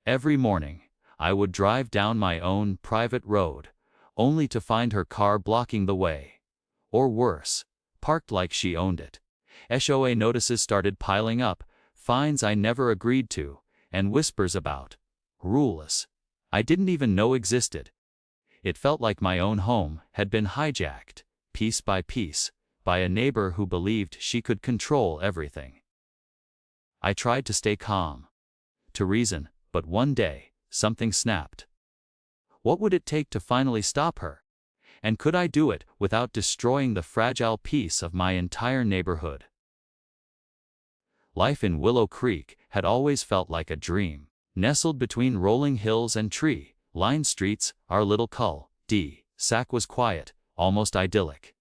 Every morning, I would drive down my own private road, only to find her car blocking the way. Or worse, parked like she owned it. HOA notices started piling up, fines I never agreed to, and whispers about rules I didn't even know existed. It felt like my own home had been hijacked, piece by piece, by a neighbor who believed she could control everything. I tried to stay calm, to reason, but one day, something snapped. What would it take to finally stop her? And could I do it without destroying the fragile peace of my entire neighborhood? Life in Willow Creek had always felt like a dream. Nestled between rolling hills and tree-lined streets, our little cul-de-sac was quiet, almost idyllic.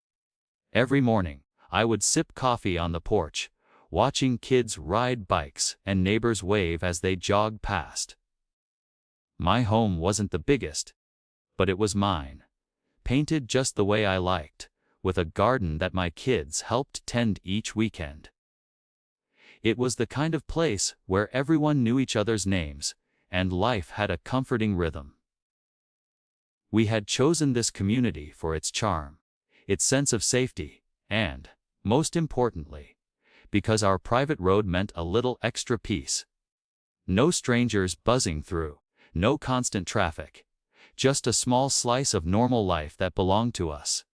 Every morning, I would sip coffee on the porch, watching kids ride bikes and neighbors wave as they jogged past. My home wasn't the biggest, but it was mine, painted just the way I liked, with a garden that my kids helped tend each weekend. It was the kind of place where everyone knew each other's names, and life had a comforting rhythm. We had chosen this community for its charm, its sense of safety, and, most importantly, because our private road meant a little extra peace. No strangers buzzing through, no constant traffic, just a small slice of normal life that belonged to us.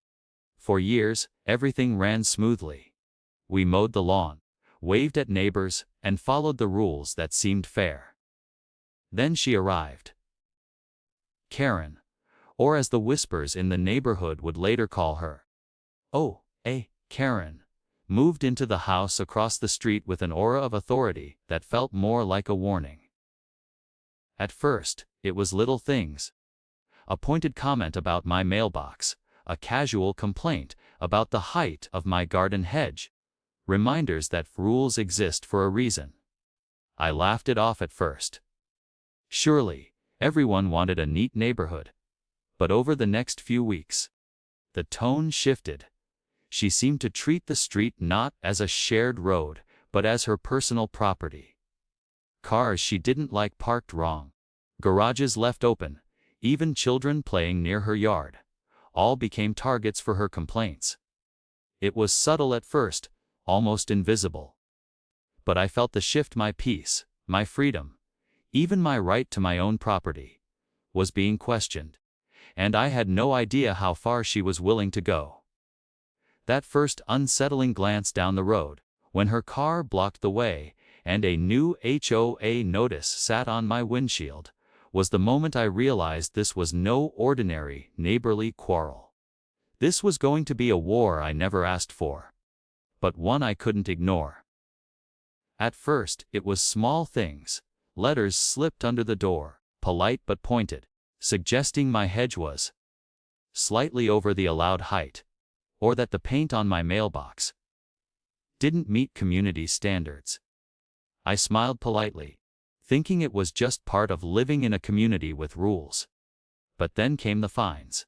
For years, everything ran smoothly. We mowed the lawn, waved at neighbors, and followed the rules that seemed fair. Then she arrived. Karen, or as the whispers in the neighborhood would later call her, HOA Karen, moved into the house across the street with an aura of authority that felt more like a warning. At first, it was little things. A pointed comment about my mailbox, a casual complaint about the height of my garden hedge, reminders that rules exist for a reason. I laughed it off at first. Surely, everyone wanted a neat neighborhood. But over the next few weeks, the tone shifted. She seemed to treat the street not as a shared road, but as her personal property. Cars she didn't like parked wrong, garages left open, even children playing near her yard, all became targets for her complaints. It was subtle at first, almost invisible. But I felt the shift. My peace, my freedom, even my right to my own property, was being questioned, and I had no idea how far she was willing to go. That first unsettling glance down the road, when her car blocked the way, and a new HOA notice sat on my windshield, was the moment I realized this was no ordinary neighborly quarrel. This was going to be a war I never asked for, but one I couldn't ignore. At first, it was small things. Letters slipped under the door, polite but pointed, suggesting my hedge was slightly over the allowed height, or that the paint on my mailbox didn't meet community standards. I smiled politely, thinking it was just part of living in a community with rules. But then came the fines.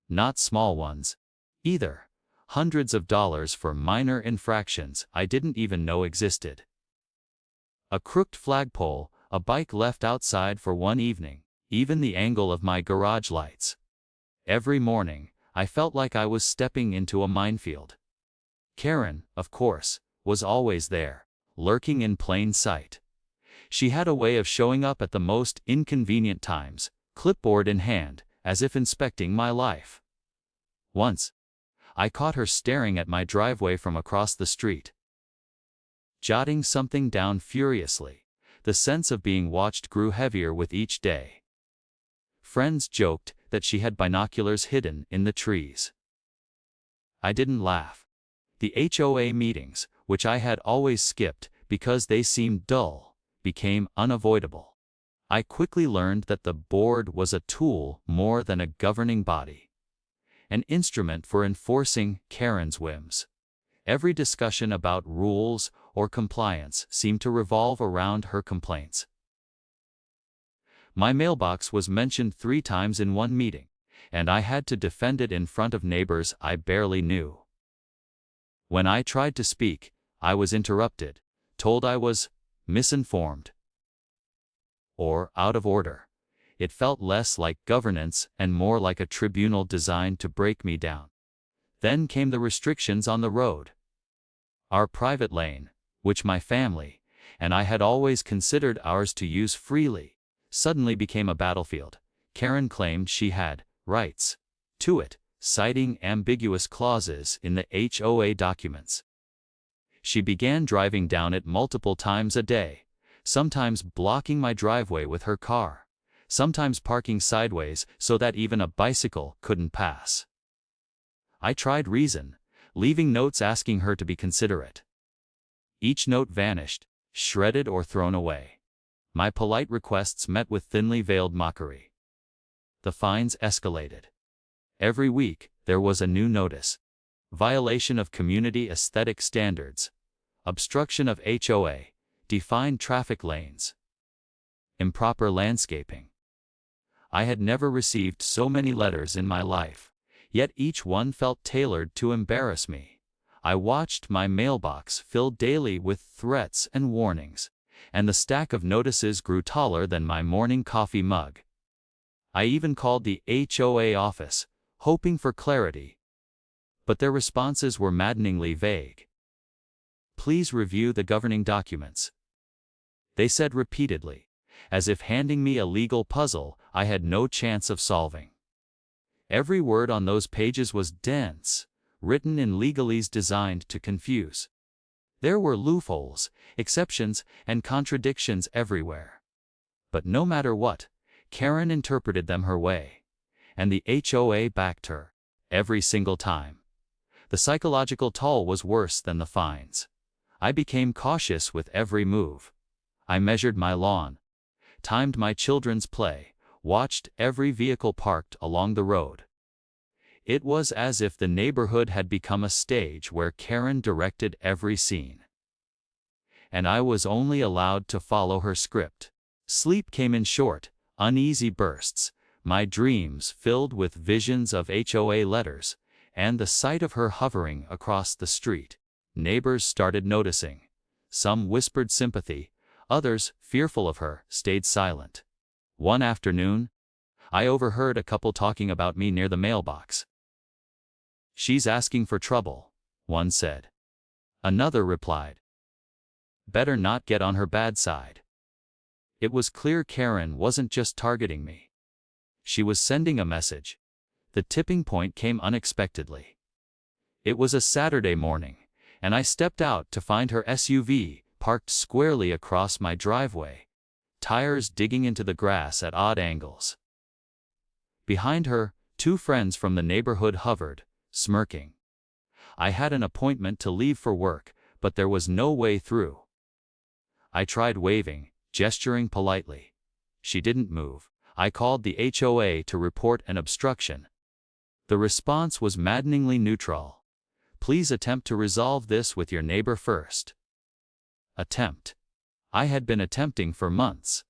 Not small ones, either. Hundreds of dollars for minor infractions I didn't even know existed. A crooked flagpole, a bike left outside for one evening, even the angle of my garage lights. Every morning, I felt like I was stepping into a minefield. Karen, of course, was always there, lurking in plain sight. She had a way of showing up at the most inconvenient times, clipboard in hand, as if inspecting my life. Once, I caught her staring at my driveway from across the street, jotting something down furiously. The sense of being watched grew heavier with each day. Friends joked that she had binoculars hidden in the trees. I didn't laugh. The HOA meetings, which I had always skipped because they seemed dull, became unavoidable. I quickly learned that the board was a tool more than a governing body, an instrument for enforcing Karen's whims. Every discussion about rules or compliance seemed to revolve around her complaints. My mailbox was mentioned 3 times in one meeting, and I had to defend it in front of neighbors I barely knew. When I tried to speak, I was interrupted, told I was misinformed, or out of order. It felt less like governance and more like a tribunal designed to break me down. Then came the restrictions on the road. Our private lane, which my family and I had always considered ours to use freely, suddenly became a battlefield. Karen claimed she had rights to it, citing ambiguous clauses in the HOA documents. She began driving down it multiple times a day, sometimes blocking my driveway with her car, sometimes parking sideways so that even a bicycle couldn't pass. I tried reason, leaving notes asking her to be considerate. Each note vanished, shredded or thrown away. My polite requests met with thinly veiled mockery. The fines escalated. Every week, there was a new notice. Violation of community aesthetic standards. Obstruction of HOA. Defined traffic lanes. Improper landscaping. I had never received so many letters in my life, yet each one felt tailored to embarrass me. I watched my mailbox fill daily with threats and warnings, and the stack of notices grew taller than my morning coffee mug. I even called the HOA office, hoping for clarity, but their responses were maddeningly vague. Please review the governing documents, they said repeatedly, as if handing me a legal puzzle I had no chance of solving. Every word on those pages was dense, written in legalese designed to confuse. There were loopholes, exceptions, and contradictions everywhere. But no matter what, Karen interpreted them her way, and the HOA backed her, every single time. The psychological toll was worse than the fines. I became cautious with every move. I measured my lawn, timed my children's play, watched every vehicle parked along the road. It was as if the neighborhood had become a stage where Karen directed every scene. And I was only allowed to follow her script. Sleep came in short, uneasy bursts, my dreams filled with visions of HOA letters, and the sight of her hovering across the street. Neighbors started noticing. Some whispered sympathy, others, fearful of her, stayed silent. One afternoon, I overheard a couple talking about me near the mailbox. "She's asking for trouble," one said. Another replied, "Better not get on her bad side." It was clear Karen wasn't just targeting me. She was sending a message. The tipping point came unexpectedly. It was a Saturday morning, and I stepped out to find her SUV parked squarely across my driveway, tires digging into the grass at odd angles. Behind her, two friends from the neighborhood hovered, smirking. I had an appointment to leave for work, but there was no way through. I tried waving, gesturing politely. She didn't move. I called the HOA to report an obstruction. The response was maddeningly neutral. "Please attempt to resolve this with your neighbor first." Attempt. I had been attempting for months.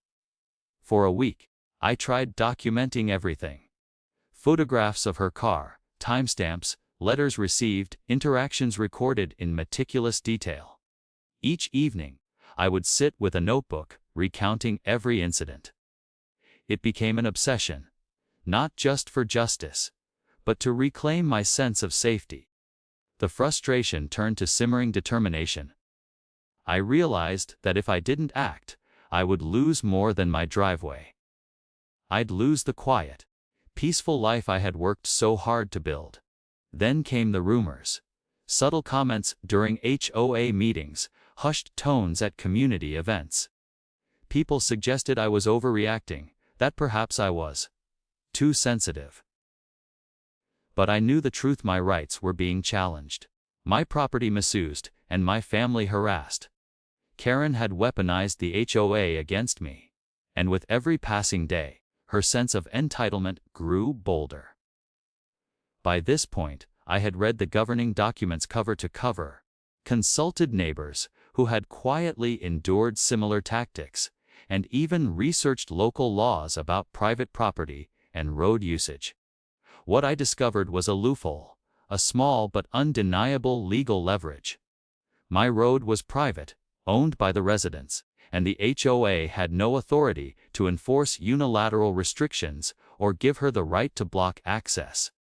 For a week, I tried documenting everything. Photographs of her car, timestamps, letters received, interactions recorded in meticulous detail. Each evening, I would sit with a notebook, recounting every incident. It became an obsession, not just for justice, but to reclaim my sense of safety. The frustration turned to simmering determination. I realized that if I didn't act, I would lose more than my driveway. I'd lose the quiet, peaceful life I had worked so hard to build. Then came the rumors. Subtle comments during HOA meetings, hushed tones at community events. People suggested I was overreacting, that perhaps I was too sensitive. But I knew the truth: my rights were being challenged, my property misused, and my family harassed. Karen had weaponized the HOA against me, and with every passing day, her sense of entitlement grew bolder. By this point, I had read the governing documents cover to cover, consulted neighbors who had quietly endured similar tactics, and even researched local laws about private property and road usage. What I discovered was a loophole, a small but undeniable legal leverage. My road was private, owned by the residents, and the HOA had no authority to enforce unilateral restrictions or give her the right to block access.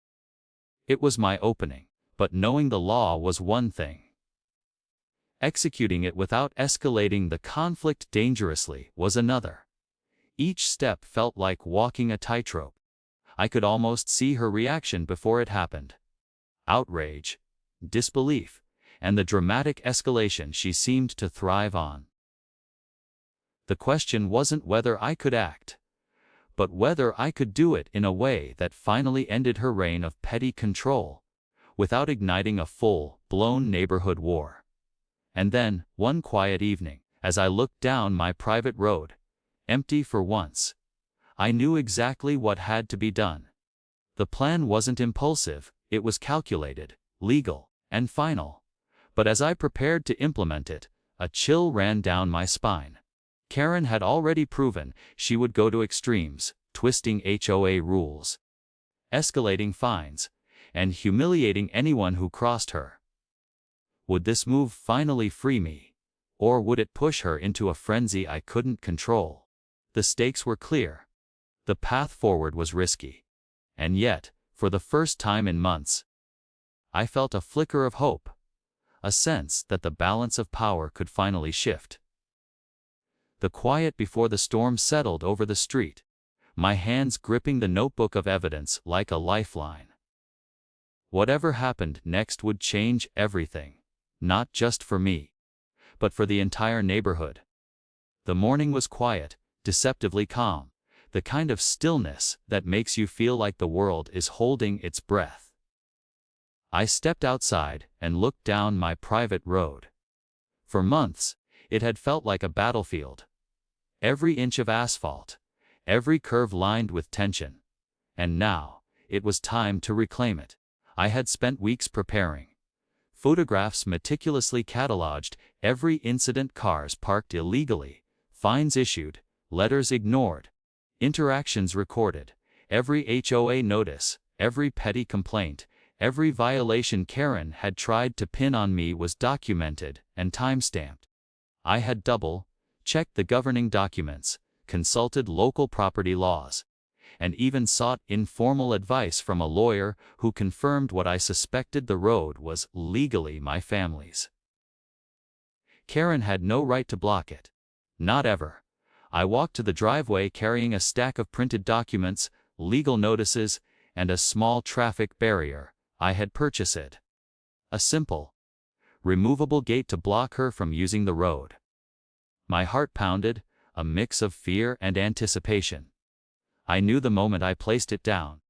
It was my opening, but knowing the law was one thing. Executing it without escalating the conflict dangerously was another. Each step felt like walking a tightrope. I could almost see her reaction before it happened. Outrage, disbelief, and the dramatic escalation she seemed to thrive on. The question wasn't whether I could act, but whether I could do it in a way that finally ended her reign of petty control, without igniting a full-blown neighborhood war. And then, one quiet evening, as I looked down my private road, empty for once, I knew exactly what had to be done. The plan wasn't impulsive, it was calculated, legal, and final. But as I prepared to implement it, a chill ran down my spine. Karen had already proven she would go to extremes, twisting HOA rules, escalating fines, and humiliating anyone who crossed her. Would this move finally free me, or would it push her into a frenzy I couldn't control? The stakes were clear. The path forward was risky. And yet, for the first time in months, I felt a flicker of hope, a sense that the balance of power could finally shift. The quiet before the storm settled over the street, my hands gripping the notebook of evidence like a lifeline. Whatever happened next would change everything, not just for me, but for the entire neighborhood. The morning was quiet, deceptively calm, the kind of stillness that makes you feel like the world is holding its breath. I stepped outside and looked down my private road. For months, it had felt like a battlefield. Every inch of asphalt, every curve lined with tension. And now, it was time to reclaim it. I had spent weeks preparing. Photographs meticulously cataloged every incident: cars parked illegally, fines issued, letters ignored, interactions recorded, every HOA notice, every petty complaint, every violation Karen had tried to pin on me was documented and time-stamped. I had double-checked the governing documents, consulted local property laws, and even sought informal advice from a lawyer who confirmed what I suspected: the road was legally my family's. Karen had no right to block it. Not ever. I walked to the driveway carrying a stack of printed documents, legal notices, and a small traffic barrier. I had purchased it. A simple, removable gate to block her from using the road. My heart pounded, a mix of fear and anticipation. I knew the moment I placed it down,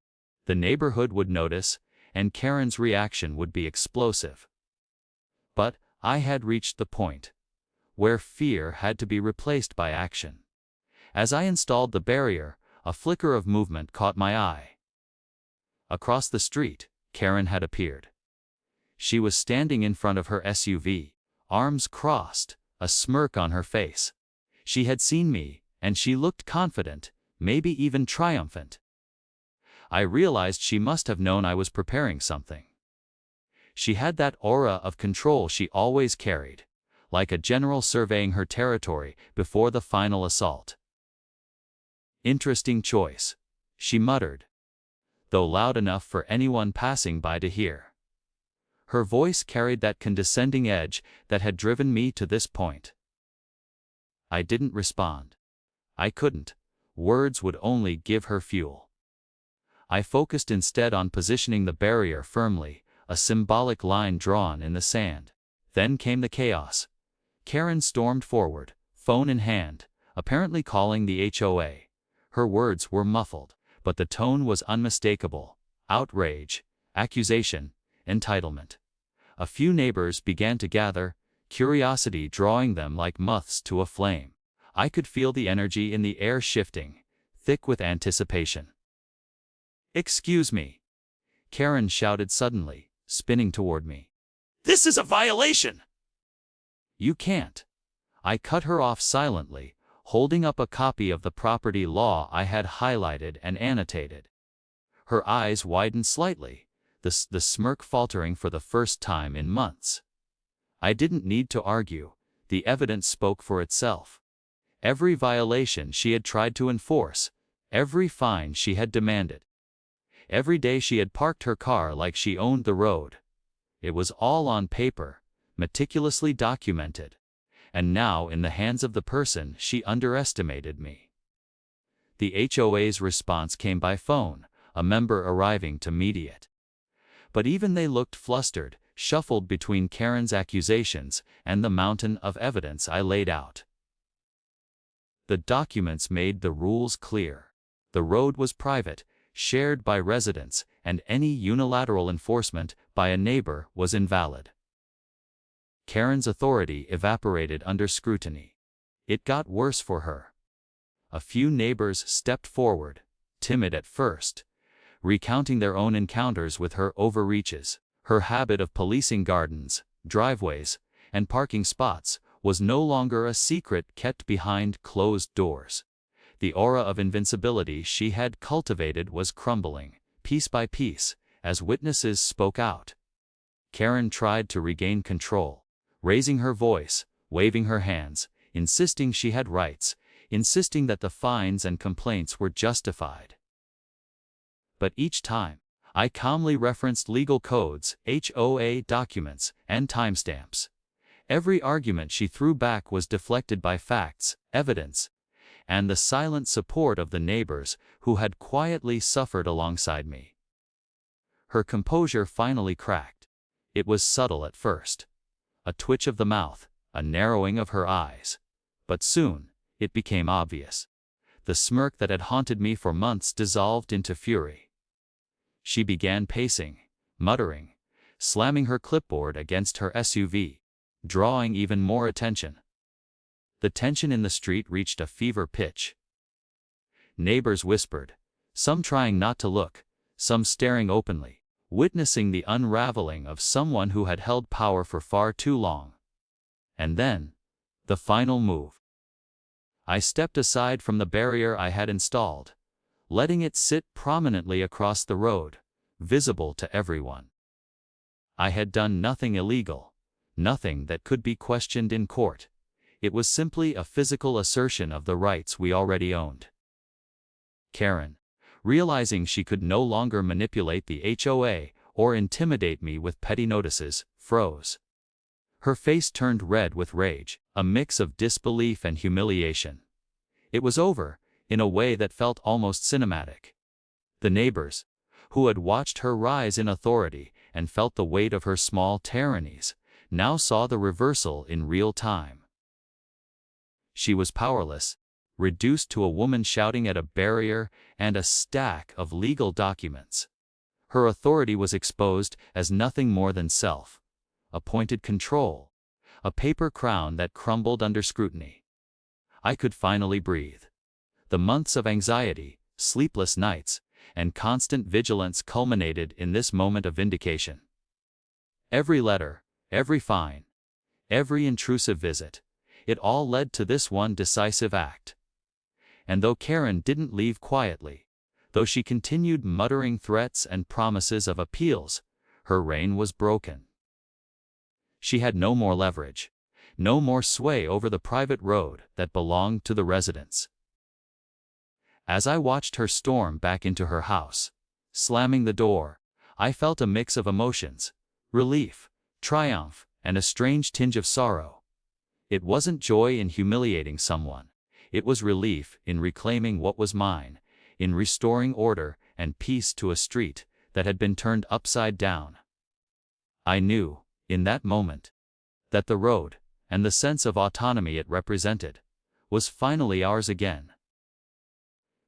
the neighborhood would notice, and Karen's reaction would be explosive. But I had reached the point where fear had to be replaced by action. As I installed the barrier, a flicker of movement caught my eye. Across the street, Karen had appeared. She was standing in front of her SUV, arms crossed, a smirk on her face. She had seen me, and she looked confident, maybe even triumphant. I realized she must have known I was preparing something. She had that aura of control she always carried, like a general surveying her territory before the final assault. "Interesting choice," she muttered, though loud enough for anyone passing by to hear. Her voice carried that condescending edge that had driven me to this point. I didn't respond. I couldn't. Words would only give her fuel. I focused instead on positioning the barrier firmly, a symbolic line drawn in the sand. Then came the chaos. Karen stormed forward, phone in hand, apparently calling the HOA. Her words were muffled, but the tone was unmistakable: outrage, accusation, entitlement. A few neighbors began to gather, curiosity drawing them like moths to a flame. I could feel the energy in the air shifting, thick with anticipation. "Excuse me," Karen shouted suddenly, spinning toward me. "This is a violation!" "You can't." I cut her off silently, holding up a copy of the property law I had highlighted and annotated. Her eyes widened slightly, the smirk faltering for the first time in months. I didn't need to argue. The evidence spoke for itself. Every violation she had tried to enforce, every fine she had demanded. Every day she had parked her car like she owned the road. It was all on paper, meticulously documented, and now in the hands of the person she underestimated me. The HOA's response came by phone, a member arriving to mediate. But even they looked flustered, shuffled between Karen's accusations and the mountain of evidence I laid out. The documents made the rules clear. The road was private, shared by residents, and any unilateral enforcement by a neighbor was invalid. Karen's authority evaporated under scrutiny. It got worse for her. A few neighbors stepped forward, timid at first, recounting their own encounters with her overreaches. Her habit of policing gardens, driveways, and parking spots was no longer a secret kept behind closed doors. The aura of invincibility she had cultivated was crumbling, piece by piece, as witnesses spoke out. Karen tried to regain control, raising her voice, waving her hands, insisting she had rights, insisting that the fines and complaints were justified. But each time, I calmly referenced legal codes, HOA documents, and timestamps. Every argument she threw back was deflected by facts, evidence, and the silent support of the neighbors who had quietly suffered alongside me. Her composure finally cracked. It was subtle at first. A twitch of the mouth, a narrowing of her eyes. But soon, it became obvious. The smirk that had haunted me for months dissolved into fury. She began pacing, muttering, slamming her clipboard against her SUV, drawing even more attention. The tension in the street reached a fever pitch. Neighbors whispered, some trying not to look, some staring openly, witnessing the unraveling of someone who had held power for far too long. And then, the final move. I stepped aside from the barrier I had installed, letting it sit prominently across the road, visible to everyone. I had done nothing illegal, nothing that could be questioned in court. It was simply a physical assertion of the rights we already owned. Karen, realizing she could no longer manipulate the HOA or intimidate me with petty notices, froze. Her face turned red with rage, a mix of disbelief and humiliation. It was over, in a way that felt almost cinematic. The neighbors, who had watched her rise in authority and felt the weight of her small tyrannies, now saw the reversal in real time. She was powerless, reduced to a woman shouting at a barrier and a stack of legal documents. Her authority was exposed as nothing more than self-appointed control, a paper crown that crumbled under scrutiny. I could finally breathe. The months of anxiety, sleepless nights, and constant vigilance culminated in this moment of vindication. Every letter, every fine, every intrusive visit, it all led to this one decisive act. And though Karen didn't leave quietly, though she continued muttering threats and promises of appeals, her reign was broken. She had no more leverage, no more sway over the private road that belonged to the residents. As I watched her storm back into her house, slamming the door, I felt a mix of emotions, relief, triumph, and a strange tinge of sorrow. It wasn't joy in humiliating someone. It was relief in reclaiming what was mine, in restoring order and peace to a street that had been turned upside down. I knew, in that moment, that the road, and the sense of autonomy it represented, was finally ours again.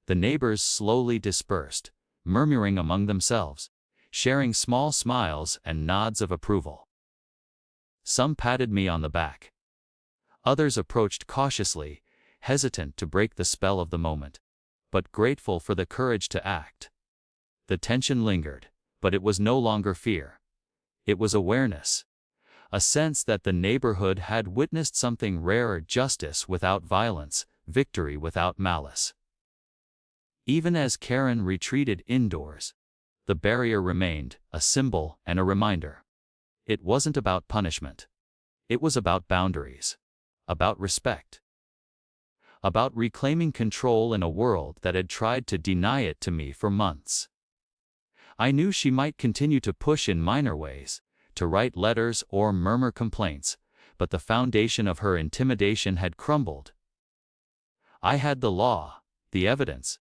The neighbors slowly dispersed, murmuring among themselves, sharing small smiles and nods of approval. Some patted me on the back. Others approached cautiously, hesitant to break the spell of the moment, but grateful for the courage to act. The tension lingered, but it was no longer fear. It was awareness. A sense that the neighborhood had witnessed something rare: justice without violence, victory without malice. Even as Karen retreated indoors, the barrier remained, a symbol and a reminder. It wasn't about punishment. It was about boundaries. About respect. about reclaiming control in a world that had tried to deny it to me for months. I knew she might continue to push in minor ways, to write letters or murmur complaints, but the foundation of her intimidation had crumbled. I had the law, the evidence,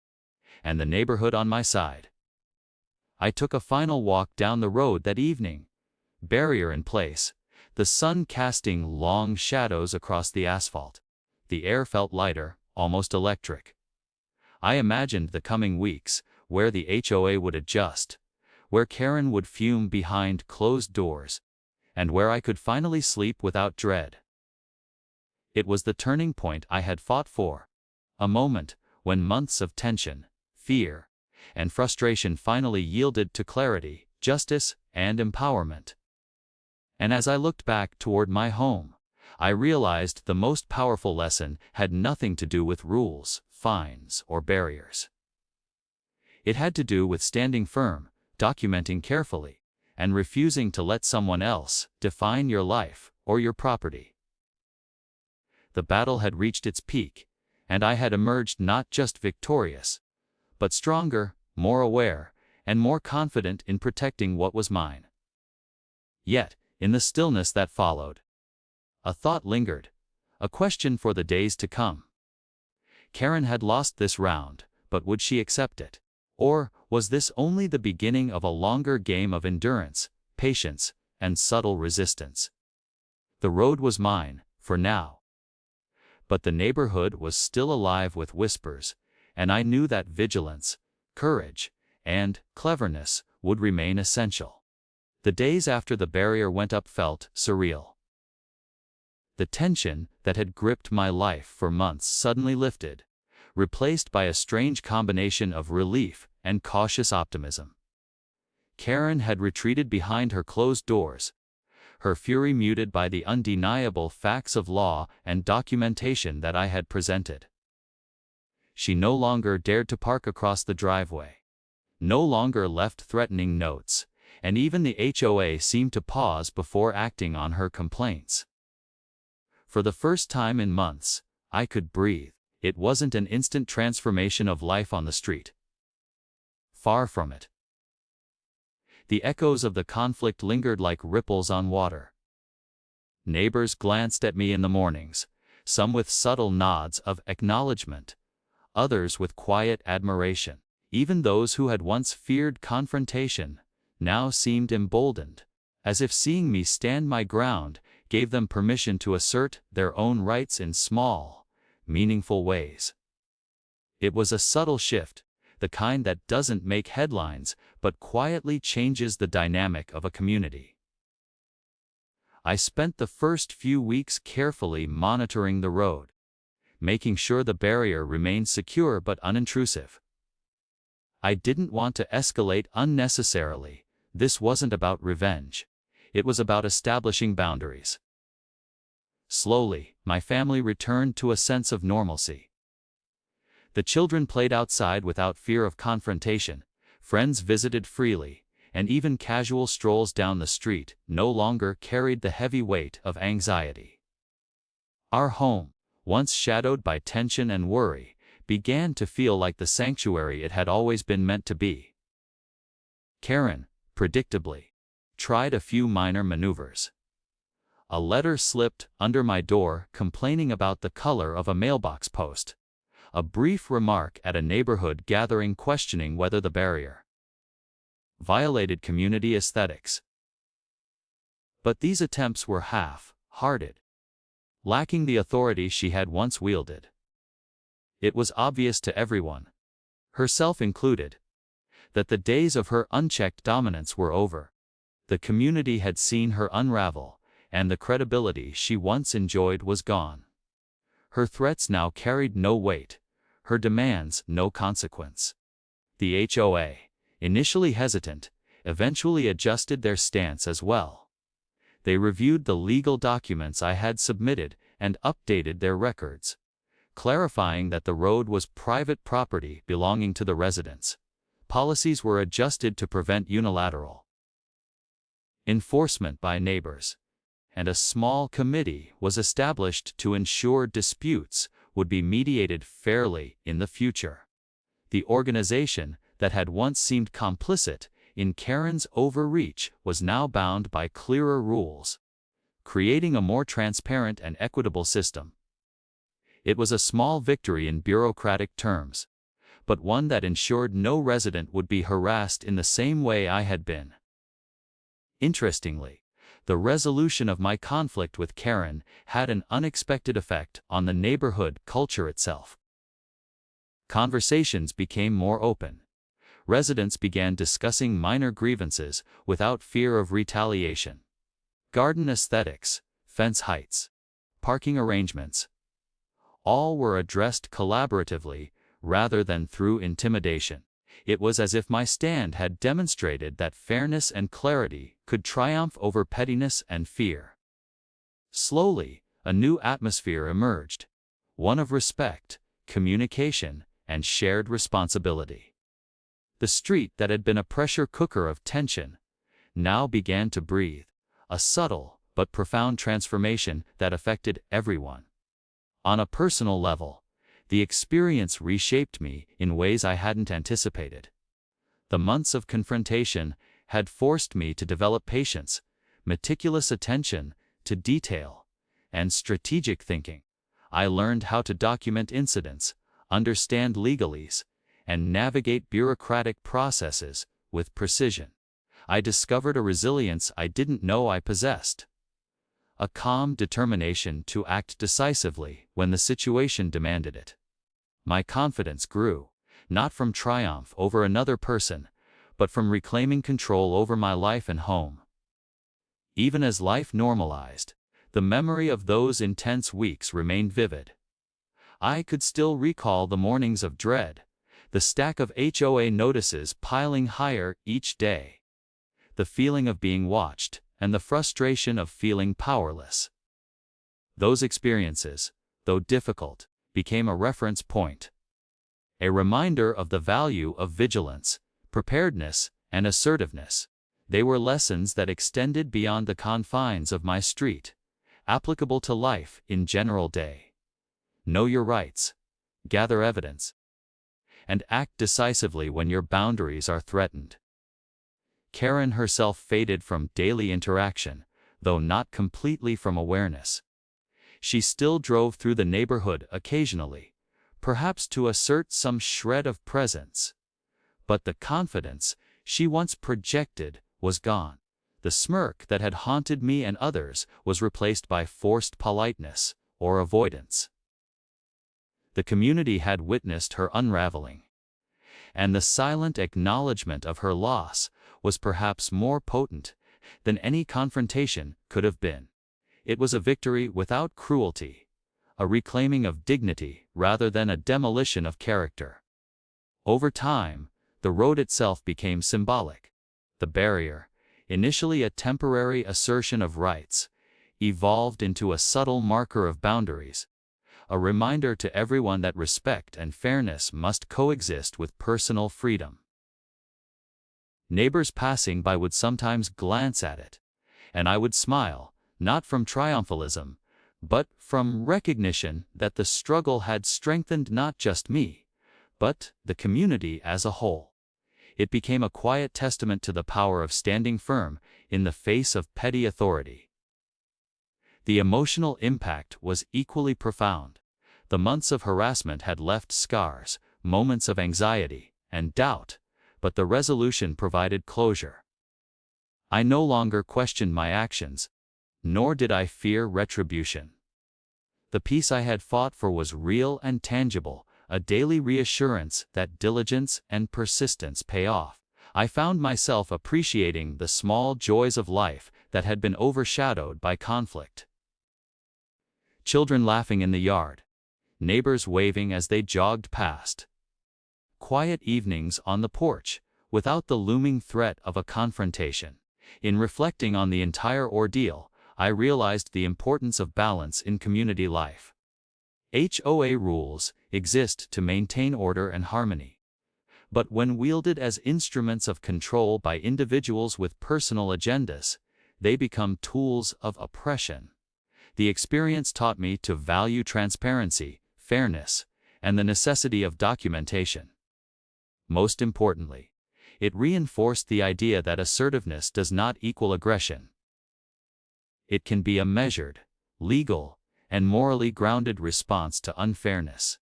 and the neighborhood on my side. I took a final walk down the road that evening, barrier in place, the sun casting long shadows across the asphalt. The air felt lighter, almost electric. I imagined the coming weeks, where the HOA would adjust, where Karen would fume behind closed doors, and where I could finally sleep without dread. It was the turning point I had fought for, a moment when months of tension, fear, and frustration finally yielded to clarity, justice, and empowerment. And as I looked back toward my home, I realized the most powerful lesson had nothing to do with rules, fines, or barriers. It had to do with standing firm, documenting carefully, and refusing to let someone else define your life or your property. The battle had reached its peak, and I had emerged not just victorious, but stronger, more aware, and more confident in protecting what was mine. Yet, in the stillness that followed, a thought lingered, a question for the days to come. Karen had lost this round, but would she accept it? Or was this only the beginning of a longer game of endurance, patience, and subtle resistance? The road was mine, for now. But the neighborhood was still alive with whispers, and I knew that vigilance, courage, and cleverness would remain essential. The days after the barrier went up felt surreal. The tension that had gripped my life for months suddenly lifted, replaced by a strange combination of relief and cautious optimism. Karen had retreated behind her closed doors, her fury muted by the undeniable facts of law and documentation that I had presented. She no longer dared to park across the driveway, no longer left threatening notes, and even the HOA seemed to pause before acting on her complaints. For the first time in months, I could breathe. It wasn't an instant transformation of life on the street. Far from it. The echoes of the conflict lingered like ripples on water. Neighbors glanced at me in the mornings, some with subtle nods of acknowledgement, others with quiet admiration. Even those who had once feared confrontation now seemed emboldened, as if seeing me stand my ground gave them permission to assert their own rights in small, meaningful ways. It was a subtle shift, the kind that doesn't make headlines but quietly changes the dynamic of a community. I spent the first few weeks carefully monitoring the road, making sure the barrier remained secure but unintrusive. I didn't want to escalate unnecessarily. This wasn't about revenge. It was about establishing boundaries. Slowly, my family returned to a sense of normalcy. The children played outside without fear of confrontation, friends visited freely, and even casual strolls down the street no longer carried the heavy weight of anxiety. Our home, once shadowed by tension and worry, began to feel like the sanctuary it had always been meant to be. Karen, predictably, tried a few minor maneuvers. A letter slipped under my door complaining about the color of a mailbox post. A brief remark at a neighborhood gathering questioning whether the barrier violated community aesthetics. But these attempts were half-hearted, lacking the authority she had once wielded. It was obvious to everyone, herself included, that the days of her unchecked dominance were over. The community had seen her unravel, and the credibility she once enjoyed was gone. Her threats now carried no weight, her demands no consequence. The HOA, initially hesitant, eventually adjusted their stance as well. They reviewed the legal documents I had submitted and updated their records, clarifying that the road was private property belonging to the residents. Policies were adjusted to prevent unilateral enforcement by neighbors, and a small committee was established to ensure disputes would be mediated fairly in the future. The organization that had once seemed complicit in Karen's overreach was now bound by clearer rules, creating a more transparent and equitable system. It was a small victory in bureaucratic terms, but one that ensured no resident would be harassed in the same way I had been. Interestingly, the resolution of my conflict with Karen had an unexpected effect on the neighborhood culture itself. Conversations became more open. Residents began discussing minor grievances without fear of retaliation. Garden aesthetics, fence heights, parking arrangements, all were addressed collaboratively rather than through intimidation. It was as if my stand had demonstrated that fairness and clarity could triumph over pettiness and fear. Slowly, a new atmosphere emerged, one of respect, communication, and shared responsibility. The street that had been a pressure cooker of tension now began to breathe, a subtle but profound transformation that affected everyone. On a personal level, the experience reshaped me in ways I hadn't anticipated. The months of confrontation had forced me to develop patience, meticulous attention to detail, and strategic thinking. I learned how to document incidents, understand legalese, and navigate bureaucratic processes with precision. I discovered a resilience I didn't know I possessed, a calm determination to act decisively when the situation demanded it. My confidence grew, not from triumph over another person, but from reclaiming control over my life and home. Even as life normalized, the memory of those intense weeks remained vivid. I could still recall the mornings of dread, the stack of HOA notices piling higher each day, the feeling of being watched, and the frustration of feeling powerless. Those experiences, though difficult, became a reference point, a reminder of the value of vigilance, preparedness, and assertiveness. They were lessons that extended beyond the confines of my street, applicable to life in general day. Know your rights, gather evidence, and act decisively when your boundaries are threatened. Karen herself faded from daily interaction, though not completely from awareness. She still drove through the neighborhood occasionally, perhaps to assert some shred of presence. But the confidence she once projected was gone. The smirk that had haunted me and others was replaced by forced politeness or avoidance. The community had witnessed her unraveling, and the silent acknowledgement of her loss was perhaps more potent than any confrontation could have been. It was a victory without cruelty, a reclaiming of dignity rather than a demolition of character. Over time, the road itself became symbolic. The barrier, initially a temporary assertion of rights, evolved into a subtle marker of boundaries, a reminder to everyone that respect and fairness must coexist with personal freedom. Neighbors passing by would sometimes glance at it, and I would smile, not from triumphalism, but from recognition that the struggle had strengthened not just me, but the community as a whole. It became a quiet testament to the power of standing firm in the face of petty authority. The emotional impact was equally profound. The months of harassment had left scars, moments of anxiety and doubt, but the resolution provided closure. I no longer questioned my actions, nor did I fear retribution. The peace I had fought for was real and tangible, a daily reassurance that diligence and persistence pay off. I found myself appreciating the small joys of life that had been overshadowed by conflict. Children laughing in the yard, neighbors waving as they jogged past. Quiet evenings on the porch, without the looming threat of a confrontation. In reflecting on the entire ordeal, I realized the importance of balance in community life. HOA rules exist to maintain order and harmony. But when wielded as instruments of control by individuals with personal agendas, they become tools of oppression. The experience taught me to value transparency, fairness, and the necessity of documentation. Most importantly, it reinforced the idea that assertiveness does not equal aggression. It can be a measured, legal, and morally grounded response to unfairness.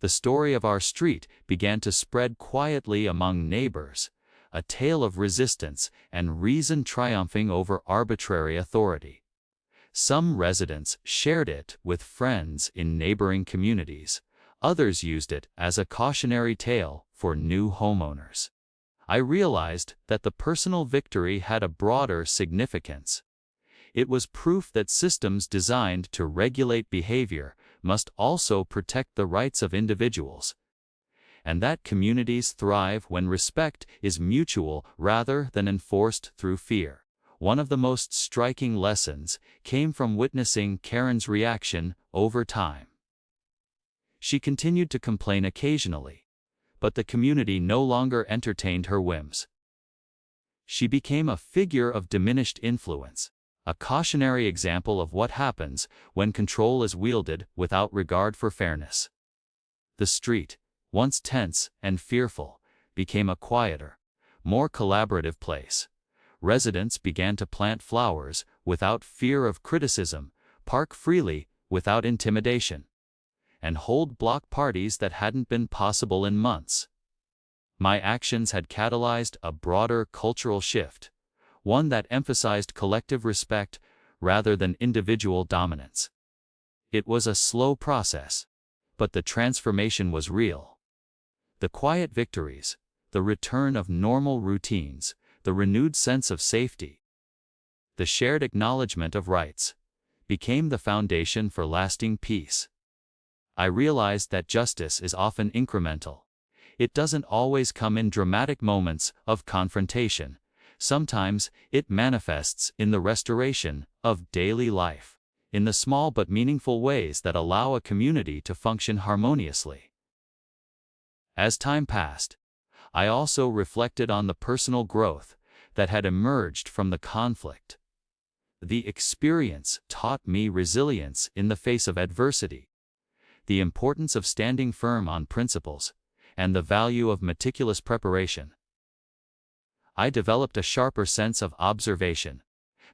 The story of our street began to spread quietly among neighbors, a tale of resistance and reason triumphing over arbitrary authority. Some residents shared it with friends in neighboring communities. Others used it as a cautionary tale for new homeowners. I realized that the personal victory had a broader significance. It was proof that systems designed to regulate behavior must also protect the rights of individuals, and that communities thrive when respect is mutual rather than enforced through fear. One of the most striking lessons came from witnessing Karen's reaction over time. She continued to complain occasionally, but the community no longer entertained her whims. She became a figure of diminished influence, a cautionary example of what happens when control is wielded without regard for fairness. The street, once tense and fearful, became a quieter, more collaborative place. Residents began to plant flowers without fear of criticism, park freely without intimidation, and hold block parties that hadn't been possible in months. My actions had catalyzed a broader cultural shift, one that emphasized collective respect rather than individual dominance. It was a slow process, but the transformation was real. The quiet victories, the return of normal routines, the renewed sense of safety, the shared acknowledgement of rights, became the foundation for lasting peace. I realized that justice is often incremental. It doesn't always come in dramatic moments of confrontation. Sometimes it manifests in the restoration of daily life, in the small but meaningful ways that allow a community to function harmoniously. As time passed, I also reflected on the personal growth that had emerged from the conflict. The experience taught me resilience in the face of adversity, the importance of standing firm on principles, and the value of meticulous preparation. I developed a sharper sense of observation,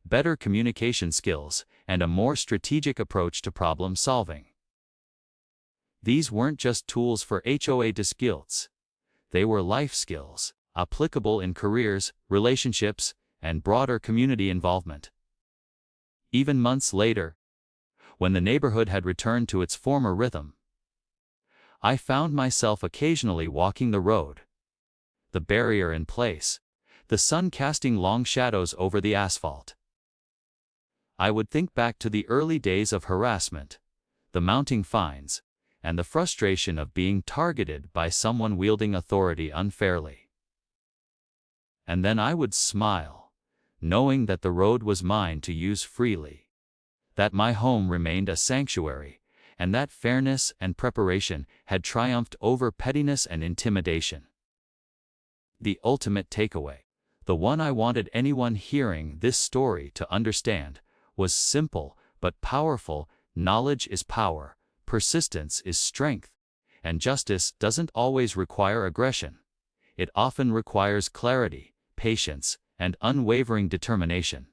better communication skills, and a more strategic approach to problem solving. These weren't just tools for HOA disputes. They were life skills, applicable in careers, relationships, and broader community involvement. Even months later, when the neighborhood had returned to its former rhythm, I found myself occasionally walking the road, the barrier in place, the sun casting long shadows over the asphalt. I would think back to the early days of harassment, the mounting fines, and the frustration of being targeted by someone wielding authority unfairly. And then I would smile, knowing that the road was mine to use freely, that my home remained a sanctuary, and that fairness and preparation had triumphed over pettiness and intimidation. The ultimate takeaway, the one I wanted anyone hearing this story to understand, was simple but powerful: knowledge is power, persistence is strength, and justice doesn't always require aggression. It often requires clarity, patience, and unwavering determination.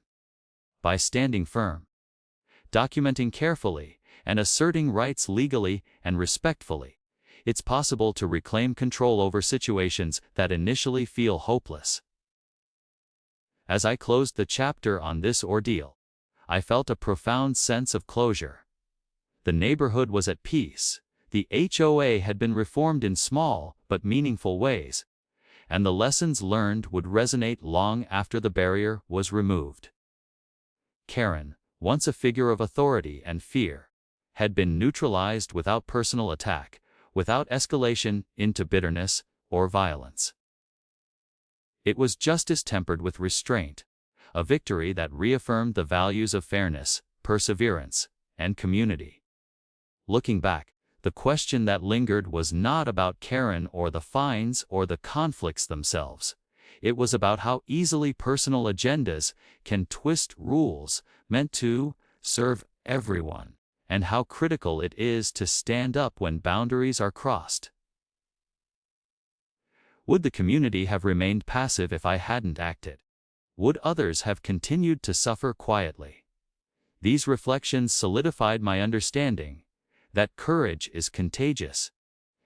By standing firm, documenting carefully, and asserting rights legally and respectfully, it's possible to reclaim control over situations that initially feel hopeless. As I closed the chapter on this ordeal, I felt a profound sense of closure. The neighborhood was at peace, the HOA had been reformed in small but meaningful ways, and the lessons learned would resonate long after the barrier was removed. Karen, once a figure of authority and fear, had been neutralized without personal attack, without escalation into bitterness or violence. It was justice tempered with restraint, a victory that reaffirmed the values of fairness, perseverance, and community. Looking back, the question that lingered was not about Karen or the fines or the conflicts themselves. It was about how easily personal agendas can twist rules meant to serve everyone, and how critical it is to stand up when boundaries are crossed. Would the community have remained passive if I hadn't acted? Would others have continued to suffer quietly? These reflections solidified my understanding that courage is contagious,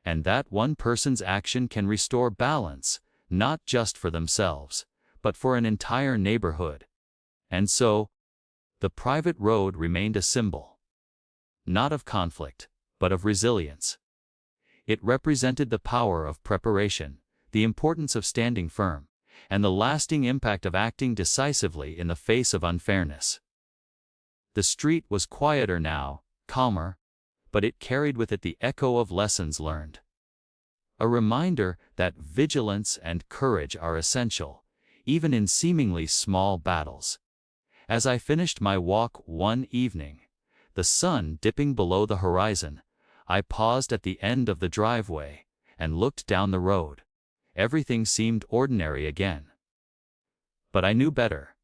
and that one person's action can restore balance, not just for themselves, but for an entire neighborhood. And so, the private road remained a symbol, not of conflict, but of resilience. It represented the power of preparation, the importance of standing firm, and the lasting impact of acting decisively in the face of unfairness. The street was quieter now, calmer, but it carried with it the echo of lessons learned. A reminder that vigilance and courage are essential, even in seemingly small battles. As I finished my walk one evening, the sun dipping below the horizon, I paused at the end of the driveway and looked down the road. Everything seemed ordinary again. But I knew better.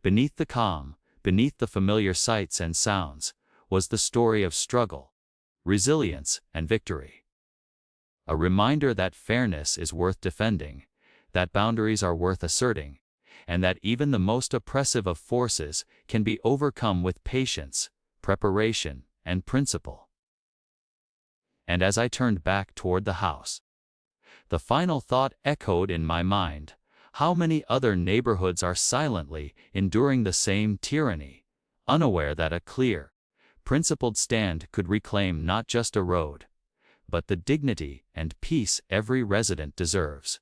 Beneath the calm, beneath the familiar sights and sounds, was the story of struggle, resilience, and victory. A reminder that fairness is worth defending, that boundaries are worth asserting, and that even the most oppressive of forces can be overcome with patience, preparation, and principle. And as I turned back toward the house, the final thought echoed in my mind: how many other neighborhoods are silently enduring the same tyranny, unaware that a clear, principled stand could reclaim not just a road, but the dignity and peace every resident deserves.